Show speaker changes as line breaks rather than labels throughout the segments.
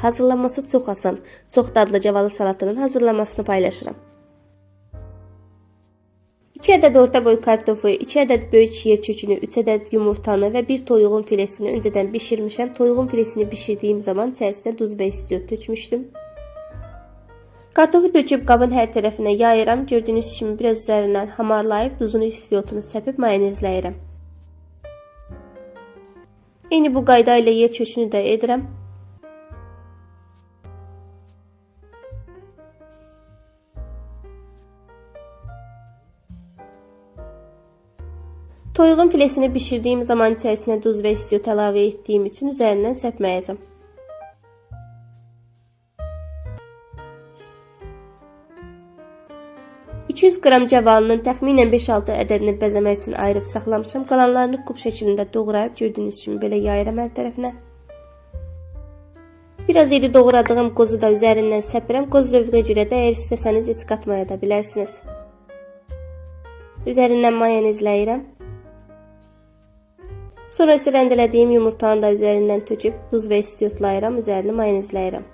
Hazırlanması çox asan, çox dadlı cavalı salatının hazırlanmasını paylaşıram. 2 ədəd orta boy kartofu, 2 ədəd böyük yer kökünü, 3 ədəd yumurtanı və 1 toyuğun filesini öncədən bişirmişəm. Toyuğun filesini bişirdiyim zaman içərisinə duz və istiot tökmüşdüm. Kartofu töküb qabın hər tərəfinə yayıram. Gördüyünüz kimi biraz üzərindən hamarlayıb duzunu, istiotunu səpib mayonezləyirəm. Eyni bu qayda ilə yer kökünü də edirəm. Toyuğun filesini bişirdiyim zaman içərisinə duz və istiot əlavə etdiyim üçün üzərindən səpməyəcəm. $200 qram cavalının təxminən 5-6 ədədini bəzəmək üçün ayırıb saxlamışam. Qalanlarını kub şəklində doğrayıb gördüyünüz kimi belə yayıram hər tərəfinə. Biraz iri doğradığım qozu da üzərindən səpirəm. Qoz zövqə görə də əgər istəsəniz heç qatmaya da bilərsiniz. Üzərindən mayonezləyirəm. Sonra isə rəndələdiyim yumurtanı da üzərindən töküb duz və istiotlayıram, üzərini mayonezləyirəm.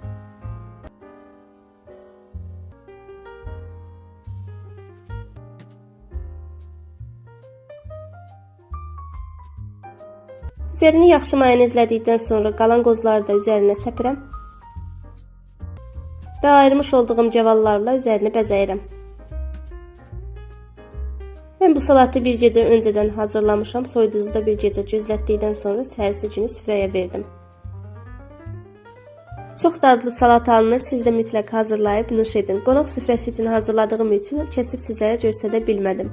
Üzerini yaxşı mayonezlədikdən sonra qalan qozları da üzərinə səpirəm və ayırmış olduğum cavallarla üzerini bəzəyirəm. Mən bu salatı bir gecə öncədən hazırlamışam. Soyuducuda bir gecə gözlətdikdən sonra səhərsi günü süfrəyə verdim. Çox dadlı salat alınır. Siz də mütləq hazırlayıb nuş edin. Qonaq süfrəsi üçün hazırladığım üçün kəsib sizlərə göstərə bilmədim.